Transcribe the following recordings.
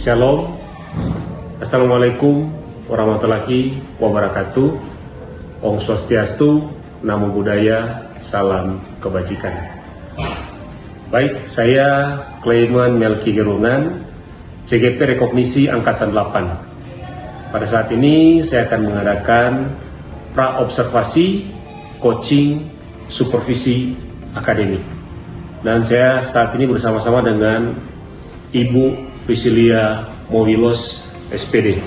Shalom, Assalamualaikum warahmatullahi wabarakatuh. Om Swastiastu, Namo Buddhaya, salam kebajikan. Baik, saya Clayman Melki Gerungan, CGP Rekognisi Angkatan 8. Pada saat ini saya akan mengadakan pra-observasi, coaching, supervisi akademik. Dan saya saat ini bersama-sama dengan Ibu Priscilia Mowilos, SPD.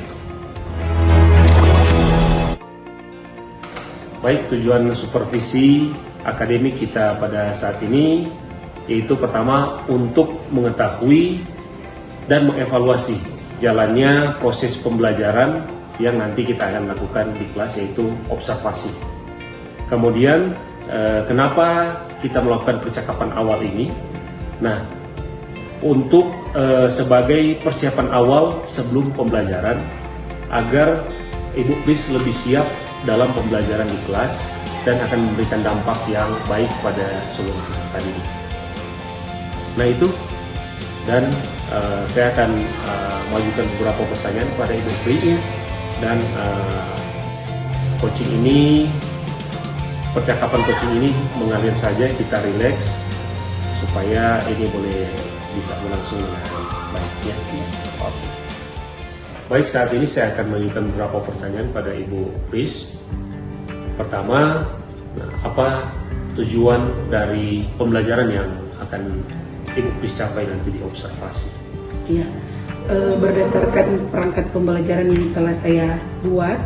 Baik, tujuan supervisi akademik kita pada saat ini yaitu pertama untuk mengetahui dan mengevaluasi jalannya proses pembelajaran yang nanti kita akan lakukan di kelas, yaitu observasi. Kemudian kenapa kita melakukan percakapan awal ini? Nah, untuk sebagai persiapan awal sebelum pembelajaran agar Ibu Pris lebih siap dalam pembelajaran di kelas dan akan memberikan dampak yang baik pada seluruh peserta didik. Nah itu, dan saya akan mengajukan beberapa pertanyaan kepada Ibu Pris dan coaching ini, percakapan coaching ini mengalir saja, kita relax supaya ini boleh bisa berlangsung dengan baik ya. Oke. Baik, saat ini saya akan mengajukan beberapa pertanyaan pada Ibu Pris. Pertama, apa tujuan dari pembelajaran yang akan Ibu Pris capai nanti di observasi? Ya, berdasarkan perangkat pembelajaran yang telah saya buat,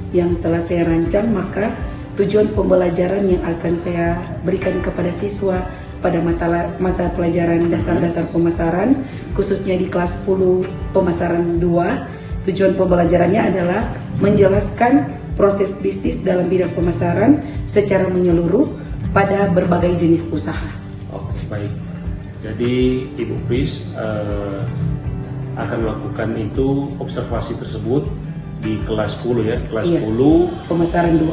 yang telah saya rancang, maka tujuan pembelajaran yang akan saya berikan kepada siswa pada mata pelajaran dasar-dasar pemasaran, khususnya di kelas 10 pemasaran 2, tujuan pembelajarannya adalah menjelaskan proses bisnis dalam bidang pemasaran secara menyeluruh pada berbagai jenis usaha. Oke, baik. Jadi Ibu Pris akan melakukan itu, observasi tersebut di kelas 10 ya, kelas 10 pemasaran 2.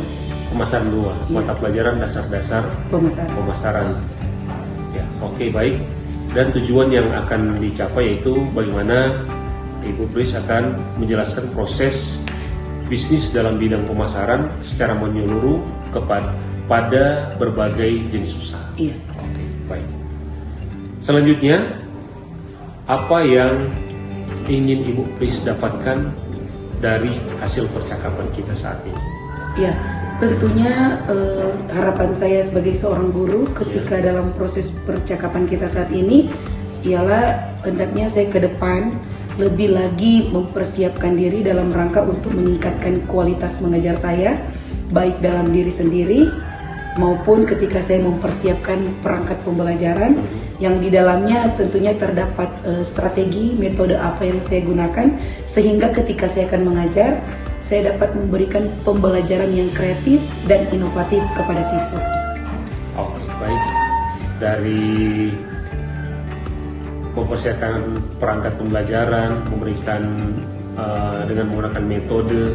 Pemasaran 2, mata pelajaran dasar-dasar pemasaran. Ya, oke, baik. Dan tujuan yang akan dicapai yaitu bagaimana Ibu Pris akan menjelaskan proses bisnis dalam bidang pemasaran secara menyeluruh pada berbagai jenis usaha. Iya. Oke, baik. Selanjutnya, apa yang ingin Ibu Pris dapatkan dari hasil percakapan kita saat ini? Ya, tentunya harapan saya sebagai seorang guru ketika dalam proses percakapan kita saat ini ialah hendaknya saya ke depan lebih lagi mempersiapkan diri dalam rangka untuk meningkatkan kualitas mengajar saya, baik dalam diri sendiri maupun ketika saya mempersiapkan perangkat pembelajaran yang di dalamnya tentunya terdapat strategi, metode apa yang saya gunakan sehingga ketika saya akan mengajar, saya dapat memberikan pembelajaran yang kreatif dan inovatif kepada siswa. Oke, baik. Dari mempersiapkan perangkat pembelajaran, memberikan dengan menggunakan metode,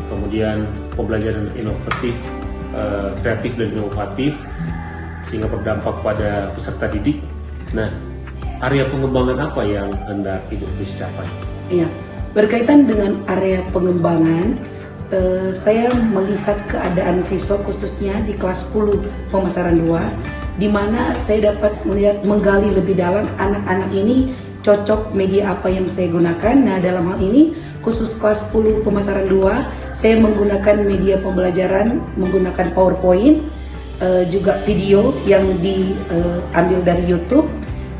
kemudian pembelajaran inovatif, kreatif dan inovatif, sehingga berdampak pada peserta didik. Nah, area pengembangan apa yang hendak Ibu Pris capai? Iya. Berkaitan dengan area pengembangan, saya melihat keadaan siswa khususnya di kelas 10 pemasaran 2, di mana saya dapat melihat menggali lebih dalam anak-anak ini cocok media apa yang saya gunakan. Nah, dalam hal ini khusus kelas 10 pemasaran 2, saya menggunakan media pembelajaran menggunakan PowerPoint, juga video yang diambil dari YouTube,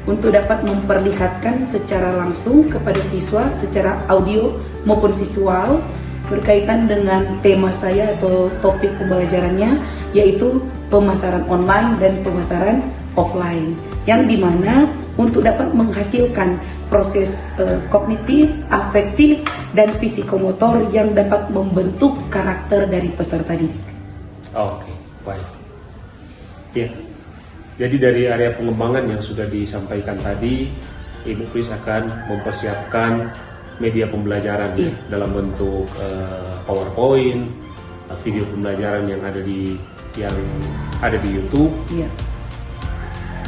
untuk dapat memperlihatkan secara langsung kepada siswa secara audio maupun visual berkaitan dengan tema saya atau topik pembelajarannya, yaitu pemasaran online dan pemasaran offline, yang dimana untuk dapat menghasilkan proses kognitif, afektif, dan psikomotor yang dapat membentuk karakter dari peserta didik. Oke, baik. Ya. Jadi dari area pengembangan yang sudah disampaikan tadi, Ibu Pris akan mempersiapkan media pembelajaran dalam bentuk PowerPoint, video pembelajaran yang ada di YouTube,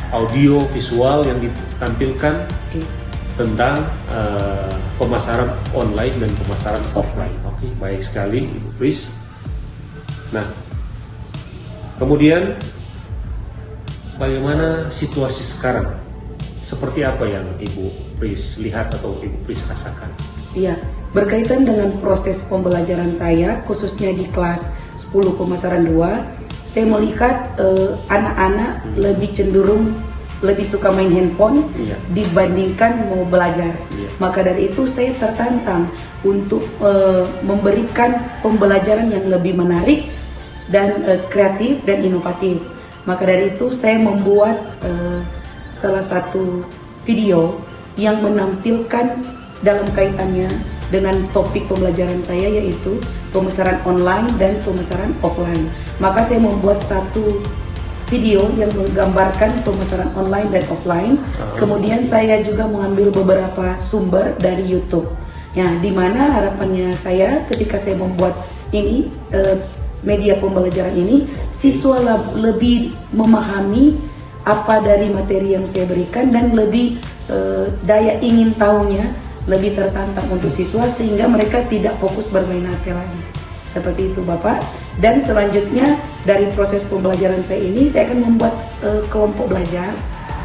audio visual yang ditampilkan, tentang pemasaran online dan pemasaran offline. Oke, baik sekali Ibu Pris. Nah, kemudian bagaimana situasi sekarang? Seperti apa yang Ibu Pris lihat atau Ibu Pris rasakan? Iya, berkaitan dengan proses pembelajaran saya, khususnya di kelas 10 pemasaran 2, saya melihat anak-anak lebih cenderung lebih suka main handphone dibandingkan mau belajar. Maka dari itu saya tertantang untuk memberikan pembelajaran yang lebih menarik dan kreatif dan inovatif. Maka dari itu saya membuat salah satu video yang menampilkan dalam kaitannya dengan topik pembelajaran saya, yaitu pemasaran online dan pemasaran offline. Maka saya membuat satu video yang menggambarkan pemasaran online dan offline. Kemudian saya juga mengambil beberapa sumber dari YouTube. Ya, di mana harapannya saya ketika saya membuat ini media pembelajaran ini, siswa lebih memahami apa dari materi yang saya berikan dan lebih daya ingin tahunya lebih tertantang untuk siswa, sehingga mereka tidak fokus bermain HP lagi. Seperti itu Bapak. Dan selanjutnya dari proses pembelajaran saya ini, saya akan membuat kelompok belajar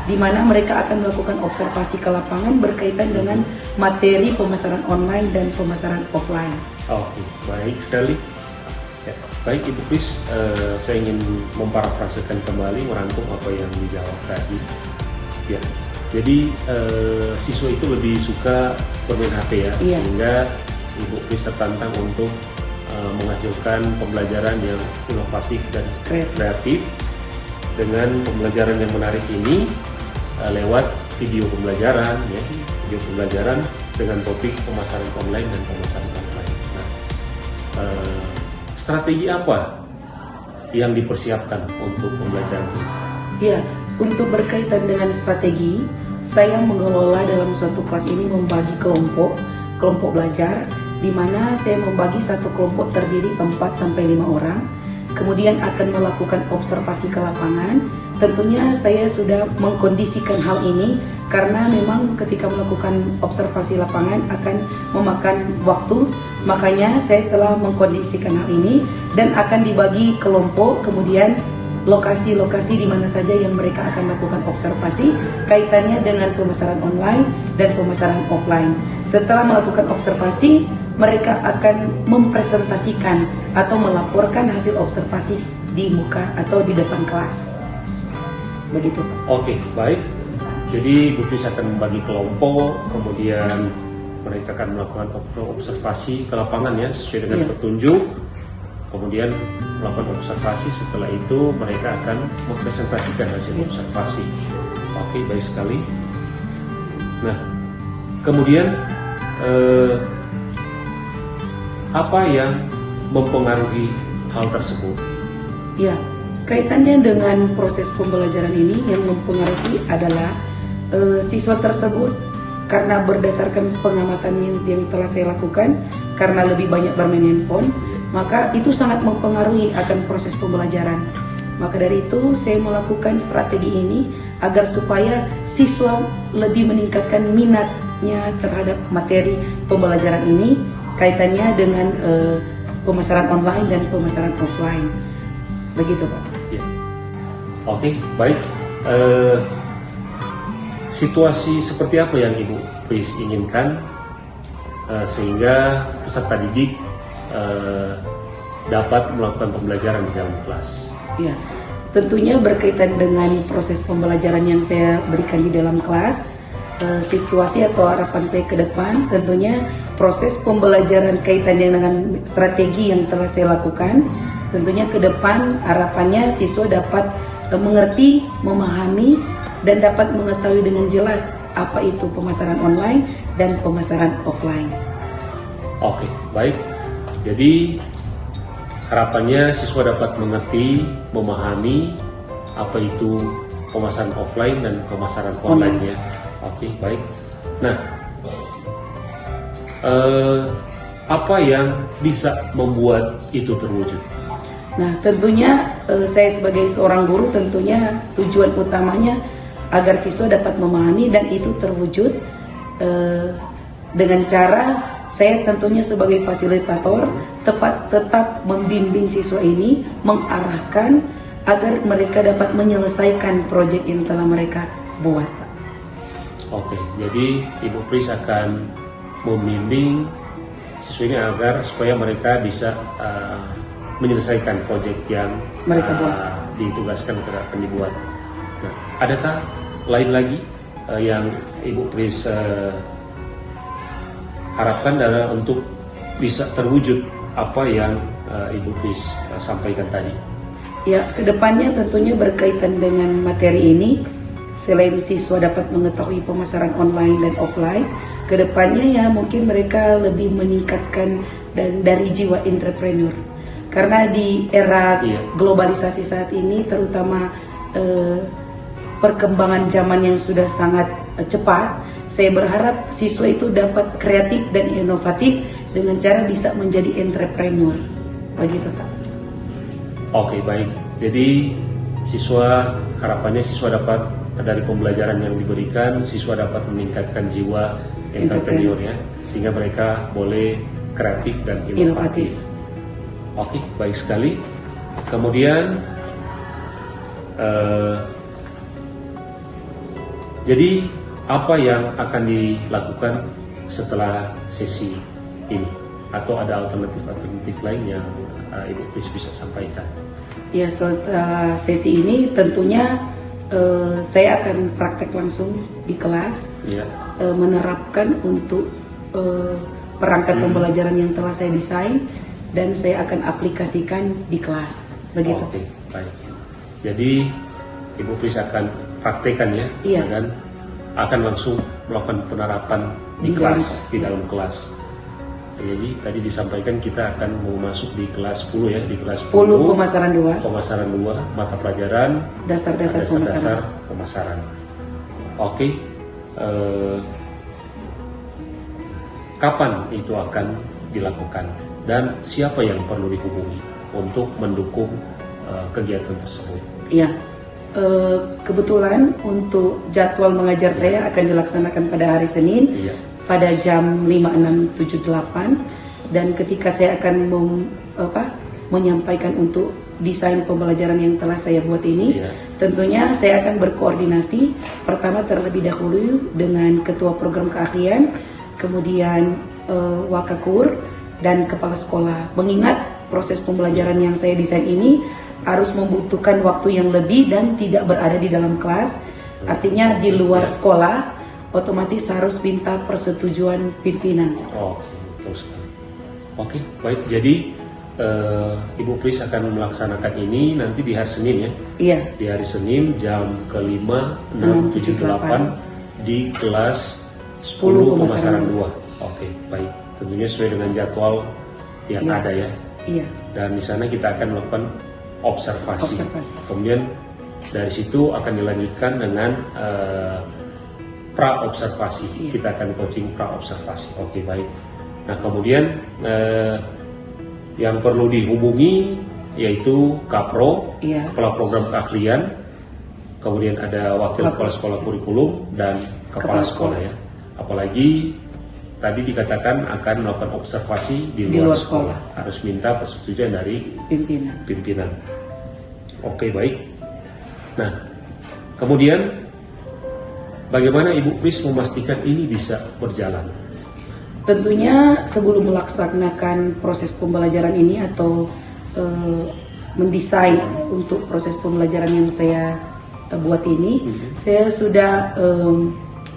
di mana mereka akan melakukan observasi ke lapangan berkaitan dengan materi pemasaran online dan pemasaran offline. Oke, baik sekali. Ya, baik Ibu Pris, saya ingin memparafrasekan kembali, merangkum apa yang dijawab tadi. Ya, jadi siswa itu lebih suka bermain HP ya, sehingga Ibu Pris tertantang untuk menghasilkan pembelajaran yang inovatif dan kreatif dengan pembelajaran yang menarik ini lewat video pembelajaran, ya, video pembelajaran dengan topik pemasaran online dan pemasaran offline. Nah, strategi apa yang dipersiapkan untuk pembelajaran ini? Ya, untuk berkaitan dengan strategi, saya mengelola dalam suatu kelas ini membagi kelompok belajar, di mana saya membagi satu kelompok terdiri 4-5 orang, kemudian akan melakukan observasi ke lapangan. Tentunya saya sudah mengkondisikan hal ini karena memang ketika melakukan observasi lapangan akan memakan waktu, makanya saya telah mengkondisikan hal ini dan akan dibagi kelompok, kemudian lokasi-lokasi di mana saja yang mereka akan melakukan observasi kaitannya dengan pemasaran online dan pemasaran offline. Setelah melakukan observasi, mereka akan mempresentasikan atau melaporkan hasil observasi di muka atau di depan kelas. Begitu. Oke, baik. Jadi Ibu Pris akan membagi kelompok, kemudian mereka akan melakukan observasi ke lapangan ya, sesuai dengan petunjuk. Kemudian melakukan observasi, setelah itu mereka akan mempresentasikan hasil observasi. Oke, baik sekali. Nah, kemudian apa yang mempengaruhi hal tersebut? Ya, kaitannya dengan proses pembelajaran ini yang mempengaruhi adalah siswa tersebut, karena berdasarkan pengamatan yang telah saya lakukan, karena lebih banyak bermain handphone, maka itu sangat mempengaruhi akan proses pembelajaran. Maka dari itu saya melakukan strategi ini agar supaya siswa lebih meningkatkan minatnya terhadap materi pembelajaran ini kaitannya dengan pemasaran online dan pemasaran offline. Begitu Pak. Ya. Oke, baik. Situasi seperti apa yang Ibu Pris inginkan sehingga peserta didik dapat melakukan pembelajaran di dalam kelas? Ya, tentunya berkaitan dengan proses pembelajaran yang saya berikan di dalam kelas, situasi atau harapan saya ke depan, tentunya proses pembelajaran kaitannya dengan strategi yang telah saya lakukan, tentunya ke depan harapannya siswa dapat mengerti, memahami, dan dapat mengetahui dengan jelas apa itu pemasaran online dan pemasaran offline. Oke, baik. Jadi harapannya siswa dapat mengerti, memahami apa itu pemasaran offline dan pemasaran online ya. Oke, baik. Nah, apa yang bisa membuat itu terwujud? Nah, tentunya saya sebagai seorang guru tentunya tujuan utamanya agar siswa dapat memahami dan itu terwujud dengan cara saya tentunya sebagai fasilitator tetap membimbing siswa ini, mengarahkan agar mereka dapat menyelesaikan proyek yang telah mereka buat. Oke, jadi Ibu Pris akan membimbing siswa ini agar supaya mereka bisa menyelesaikan proyek yang Mereka buat. ditugaskan atau akan dibuat. Nah, adakah lain lagi yang Ibu Pris harapkan adalah untuk bisa terwujud apa yang Ibu Pris sampaikan tadi? Ya, kedepannya tentunya berkaitan dengan materi ini, selain siswa dapat mengetahui pemasaran online dan offline, kedepannya ya mungkin mereka lebih meningkatkan dan dari jiwa entrepreneur. Karena di era globalisasi saat ini, terutama perkembangan zaman yang sudah sangat cepat, saya berharap siswa itu dapat kreatif dan inovatif dengan cara bisa menjadi entrepreneur. Begitu, Pak. Oke, baik. Jadi harapannya siswa dapat dari pembelajaran yang diberikan, siswa dapat meningkatkan jiwa entrepreneur ya, sehingga mereka boleh kreatif dan inovatif. Oke, baik sekali. Kemudian jadi apa yang akan dilakukan setelah sesi ini? Atau ada alternatif lain yang Ibu Pris bisa sampaikan? Ya, setelah sesi ini tentunya saya akan praktek langsung di kelas, menerapkan untuk perangkat pembelajaran yang telah saya desain dan saya akan aplikasikan di kelas. Begitu. Oke, baik. Jadi Ibu Pris akan praktekkan ya, dan akan langsung melakukan penerapan di kelas, di dalam kelas. Jadi tadi disampaikan kita akan mau masuk di kelas 10 ya, di kelas 10 pemasaran 2. Pemasaran 2, mata pelajaran dasar-dasar pemasaran. Oke. Kapan itu akan dilakukan dan siapa yang perlu dihubungi untuk mendukung kegiatan tersebut? Iya. Kebetulan untuk jadwal mengajar saya akan dilaksanakan pada hari Senin pada jam 5.678 dan ketika saya akan menyampaikan untuk desain pembelajaran yang telah saya buat ini, tentunya saya akan berkoordinasi pertama terlebih dahulu dengan ketua program keahlian, kemudian wakakur dan kepala sekolah, mengingat proses pembelajaran yang saya desain ini harus membutuhkan waktu yang lebih dan tidak berada di dalam kelas, artinya di luar sekolah, otomatis harus minta persetujuan pimpinan. Betul sekali. Oke, baik. Jadi Ibu Pris akan melaksanakan ini nanti di hari Senin ya? Iya. Di hari Senin jam ke-5.678 di kelas 10 pemasaran 2. Oke, baik. Tentunya sesuai dengan jadwal yang ada ya. Iya. Dan di sana kita akan melakukan observasi. Kemudian dari situ akan dilanjutkan dengan pra-observasi. Kita akan coaching pra-observasi. Oke, baik. Nah, kemudian yang perlu dihubungi yaitu Kapro, kepala program keahlian, kemudian ada wakil kepala sekolah kurikulum dan kepala sekolah ya. Apalagi tadi dikatakan akan melakukan observasi di luar sekolah. Harus minta persetujuan dari pimpinan. Oke, baik. Nah, kemudian bagaimana Ibu Pris memastikan ini bisa berjalan? Tentunya sebelum melaksanakan proses pembelajaran ini atau mendesain untuk proses pembelajaran yang saya buat ini, saya sudah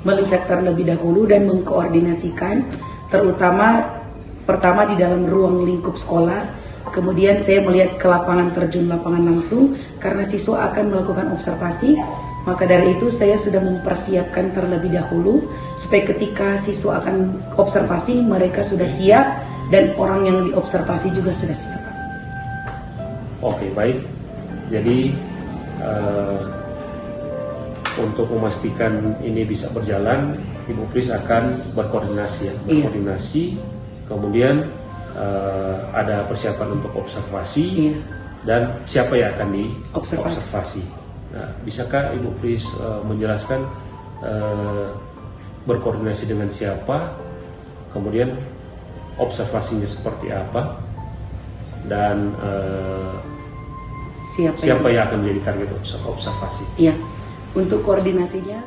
melihat terlebih dahulu dan mengkoordinasikan, terutama pertama di dalam ruang lingkup sekolah, kemudian saya melihat ke lapangan terjun lapangan langsung karena siswa akan melakukan observasi. Maka dari itu saya sudah mempersiapkan terlebih dahulu supaya ketika siswa akan observasi mereka sudah siap dan orang yang diobservasi juga sudah siap. Oke, baik. Jadi untuk memastikan ini bisa berjalan, Ibu Pris akan berkoordinasi ya, kemudian ada persiapan untuk observasi dan siapa yang akan diobservasi. Nah, bisakah Ibu Pris menjelaskan berkoordinasi dengan siapa, kemudian observasinya seperti apa, dan siapa yang akan menjadi target observasi. Iya, untuk koordinasinya.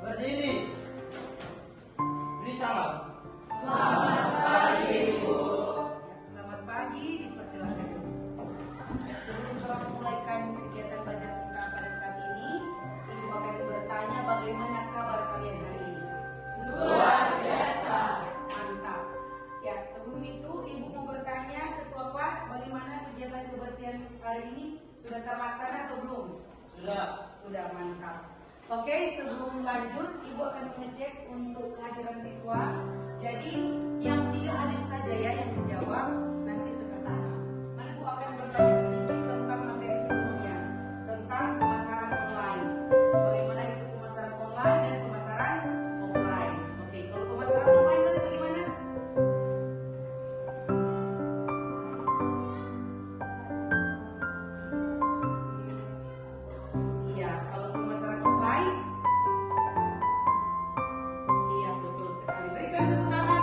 Berdiri. Beri salam. Selamat pagi, dipersilakan. Sebelum kita memulaikan kegiatan baca kita pada saat ini, Ibu akan bertanya bagaimana kabar kalian hari ini? Luar biasa. Mantap. Ya, sebelum itu Ibu mau bertanya Ketua Kelas bagaimana kegiatan kebersihan hari ini? Sudah terlaksana atau belum? Sudah. Sudah, mantap. Oke, sebelum lanjut, Ibu akan mengecek untuk kehadiran siswa. Jadi, yang tidak hadir saja ya yang menjawab, nanti sekretaris. Nah, Ibu akan bertanya sedikit tentang materi sebelumnya, tentang pemasaran online. Bagaimana itu pemasaran online dan pemasaran offline. Oke, kalau pemasaran online itu bagaimana? Iya, kalau pemasaran offline, iya betul sekali. Berikan tepuk tangan.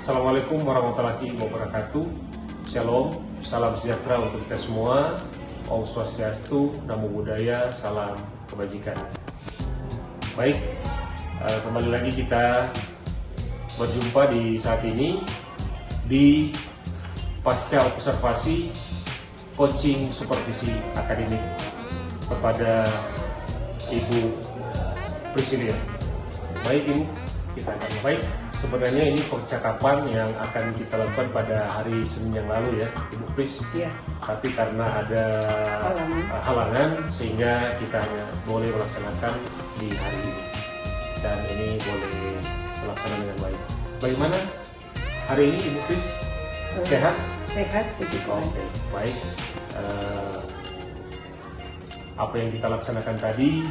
Assalamualaikum warahmatullahi wabarakatuh. Shalom, salam sejahtera untuk kita semua. Om Swastiastu, Namo Buddhaya, salam kebajikan. Baik, kembali lagi kita berjumpa di saat ini di pasca observasi coaching supervisi akademik kepada Ibu Priscilia. Baik Ibu, kita akan baik. Sebenarnya ini percakapan yang akan kita lakukan pada hari Senin yang lalu ya, Ibu Pris. Iya. Tapi karena ada halangan sehingga kita hanya boleh melaksanakan di hari ini. Dan ini boleh terlaksana dengan baik. Bagaimana hari ini Ibu Pris? Sehat? Sehat, puji Tuhan. Oke, baik. Apa yang kita laksanakan tadi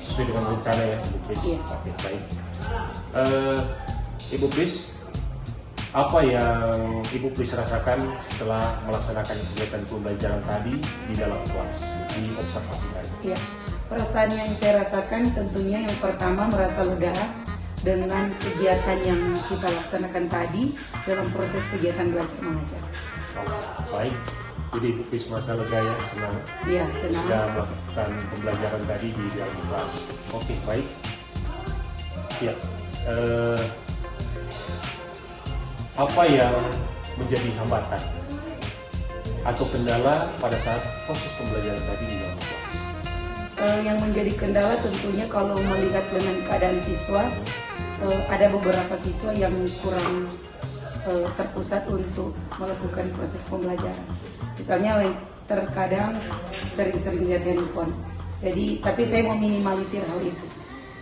sesuai dengan rencana ya, Ibu Pris. Iya. Oke, baik. Ibu Pris, apa yang Ibu Pris rasakan setelah melaksanakan kegiatan pembelajaran tadi di dalam kelas, di observasi tadi? Iya. Perasaan yang saya rasakan tentunya yang pertama merasa lega dengan kegiatan yang kita laksanakan tadi dalam proses kegiatan belajar mengajar. Oke, baik. Jadi Ibu Pris merasa lega ya, senang. Iya, senang. Sudah melakukan pembelajaran tadi di dalam kelas. Oke, baik. Ya. Apa yang menjadi hambatan atau kendala pada saat proses pembelajaran tadi di dalam kelas? Yang menjadi kendala tentunya kalau melihat dengan keadaan siswa, ada beberapa siswa yang kurang terpusat untuk melakukan proses pembelajaran. Misalnya terkadang sering-sering lihat handphone. Jadi, tapi saya meminimalisir hal itu.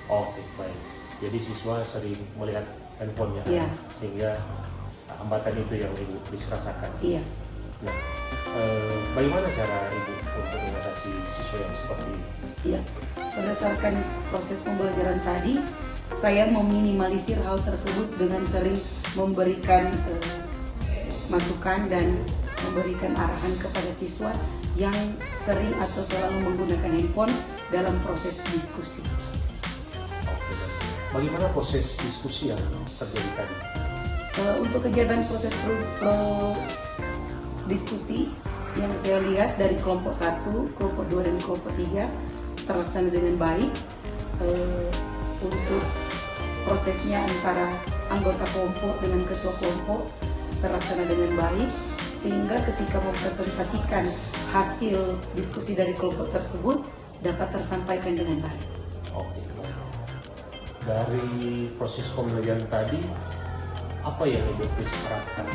Oke, baik. Jadi siswa sering melihat handphonenya, Iya. sehingga hambatan itu yang Ibu Pris rasakan. Iya. Nah, bagaimana cara Ibu untuk mengatasi siswa yang seperti ini? Iya, berdasarkan proses pembelajaran tadi, saya meminimalisir hal tersebut dengan sering memberikan masukan dan memberikan arahan kepada siswa yang sering atau selalu menggunakan handphone dalam proses diskusi. Oke, bagaimana proses diskusi yang terjadi tadi? Untuk kegiatan proses diskusi yang saya lihat dari kelompok 1, kelompok 2, dan kelompok 3 terlaksana dengan baik. Untuk prosesnya antara anggota kelompok dengan ketua kelompok terlaksana dengan baik, sehingga ketika mempresentasikan hasil diskusi dari kelompok tersebut dapat tersampaikan dengan baik. Oke, baik. Dari proses pembelajaran tadi, apa yang Ibu Pris harapkan?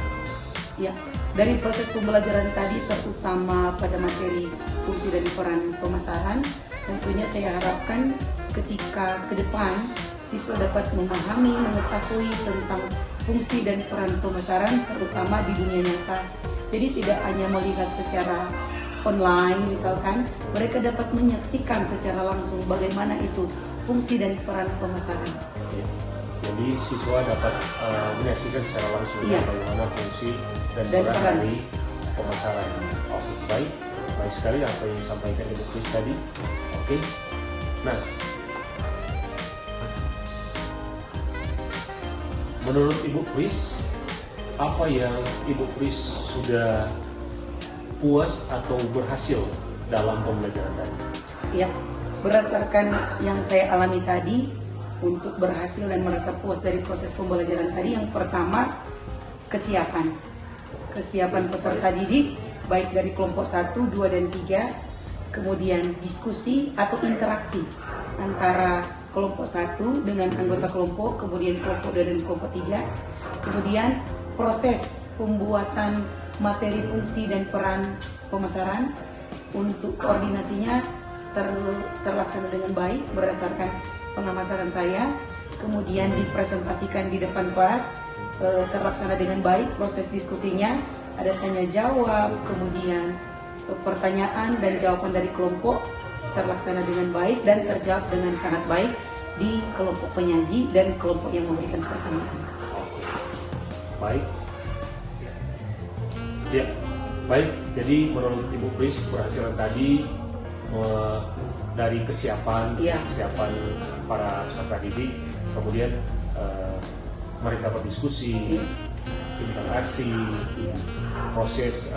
Ya, dari proses pembelajaran tadi terutama pada materi fungsi dan peran pemasaran, tentunya saya harapkan ketika ke depan siswa dapat memahami, mengetahui tentang fungsi dan peran pemasaran terutama di dunia nyata. Jadi tidak hanya melihat secara online misalkan, mereka dapat menyaksikan secara langsung bagaimana itu fungsi dan peran pemasaran. Ya. Jadi siswa dapat menyaksikan secara langsung Iya. bagaimana fungsi dan Dan peran peran. dari pemasaran. Oke, baik. Baik sekali apa yang disampaikan Ibu Pris tadi. Oke. Nah, menurut Ibu Pris, apa yang Ibu Pris sudah puas atau berhasil dalam pembelajaran tadi? Ya, berdasarkan yang saya alami tadi, untuk berhasil dan merasa puas dari proses pembelajaran tadi, yang pertama kesiapan peserta didik baik dari kelompok 1, 2, dan 3, kemudian diskusi atau interaksi antara kelompok 1 dengan anggota kelompok, kemudian kelompok 2 dan kelompok 3, kemudian proses pembuatan materi fungsi dan peran pemasaran untuk koordinasinya terlaksana dengan baik berdasarkan pengamatan saya, kemudian dipresentasikan di depan kelas, terlaksana dengan baik proses diskusinya, ada tanya jawab, kemudian pertanyaan dan jawaban dari kelompok terlaksana dengan baik dan terjawab dengan sangat baik di kelompok penyaji dan kelompok yang memberikan pertanyaan. Baik. Ya, baik. Jadi menurut Ibu Pris keberhasilan tadi dari kesiapan Iya. kesiapan para peserta didik, kemudian mereka berdiskusi, interaksi, proses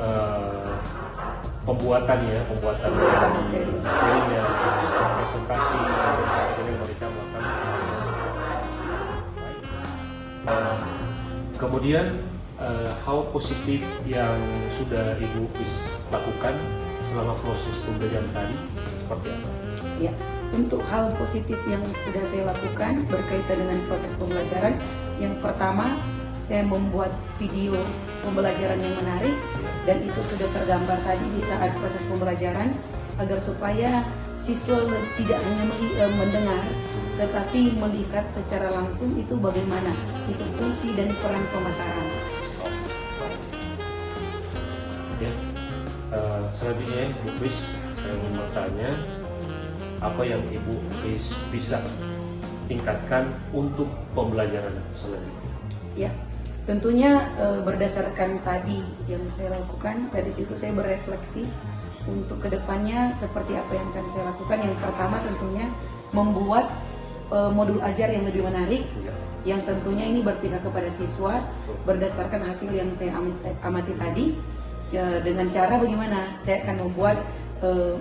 pembuatan materinya, presentasi yang mereka melakukan. Kemudian hal positif yang sudah Ibu Kris lakukan selama proses pembelajaran tadi seperti apa? Ya, untuk hal positif yang sudah saya lakukan berkaitan dengan proses pembelajaran, yang pertama saya membuat video pembelajaran yang menarik dan itu sudah tergambar tadi di saat proses pembelajaran agar supaya siswa tidak hanya mendengar tetapi melihat secara langsung itu bagaimana itu fungsi dan peran pemasaran. Ya, selanjutnya Bu Kris, saya ingin bertanya apa yang Ibu Kris bisa tingkatkan untuk pembelajaran selanjutnya? Ya, tentunya berdasarkan tadi yang saya lakukan, dari situ saya berefleksi untuk kedepannya seperti apa yang akan saya lakukan. Yang pertama tentunya membuat modul ajar yang lebih menarik, yang tentunya ini berpihak kepada siswa berdasarkan hasil yang saya amati tadi. Ya, dengan cara bagaimana saya akan membuat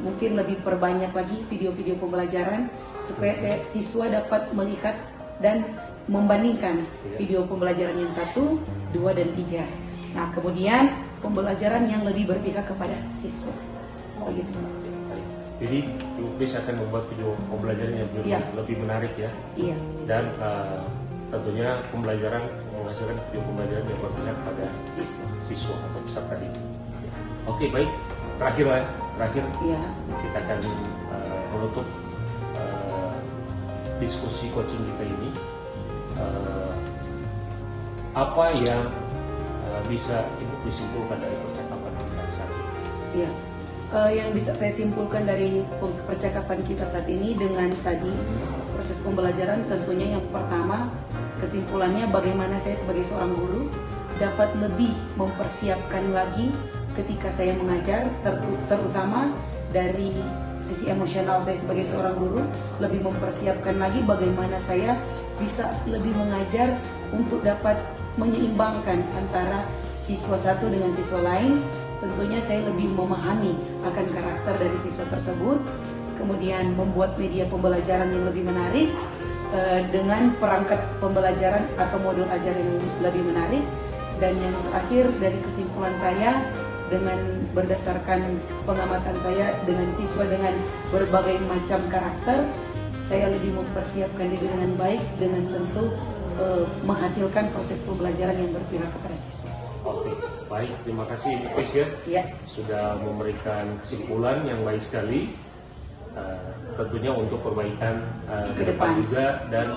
mungkin lebih perbanyak lagi video-video pembelajaran supaya siswa dapat melihat dan membandingkan video pembelajaran yang 1, 2, dan 3. Nah, kemudian pembelajaran yang lebih berpihak kepada siswa. Begitu. Jadi Ibu Kris akan membuat video pembelajaran yang lebih menarik ya. Iya. Dan tentunya pembelajaran menghasilkan video pembelajaran yang berpihak pada siswa atau peserta didik. Oke, baik. Terakhir kita akan menutup diskusi coaching kita ini. Apa yang bisa Ibu Kris simpulkan dari percakapan kita saat ini? Iya. Yang bisa saya simpulkan dari percakapan kita saat ini dengan tadi proses pembelajaran, tentunya yang pertama kesimpulannya bagaimana saya sebagai seorang guru dapat lebih mempersiapkan lagi ketika saya mengajar, terutama dari sisi emosional saya sebagai seorang guru, lebih mempersiapkan lagi bagaimana saya bisa lebih mengajar untuk dapat menyeimbangkan antara siswa satu dengan siswa lain. Tentunya saya lebih memahami akan karakter dari siswa tersebut, kemudian membuat media pembelajaran yang lebih menarik dengan perangkat pembelajaran atau modul ajar yang lebih menarik. Dan yang terakhir dari kesimpulan saya, dengan berdasarkan pengamatan saya dengan siswa dengan berbagai macam karakter, saya lebih mempersiapkan diri dengan baik dengan tentu menghasilkan proses pembelajaran yang berpihak kepada siswa. Oke, baik. Terima kasih Ibu Kris ya, sudah memberikan kesimpulan yang baik sekali. Tentunya untuk perbaikan ke depan juga, dan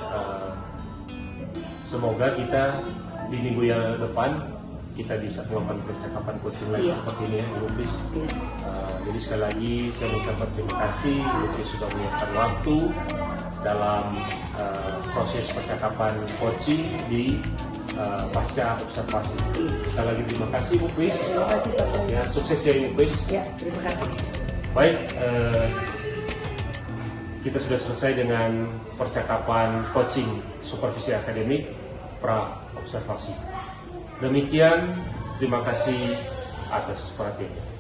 semoga kita di minggu yang depan kita bisa melakukan percakapan coaching lagi seperti ini ya, Ibu Kris. Jadi sekali lagi saya mengucapkan terima kasih Ibu Kris sudah menyiapkan waktu dalam proses percakapan coaching di pasca observasi. Sekali lagi terima kasih Bu Kris. Terima kasih Pak. Ya, sukses ya Bu Kris. Ya, terima kasih. Baik, kita sudah selesai dengan percakapan coaching supervisi akademik pra observasi. Demikian, terima kasih atas perhatiannya.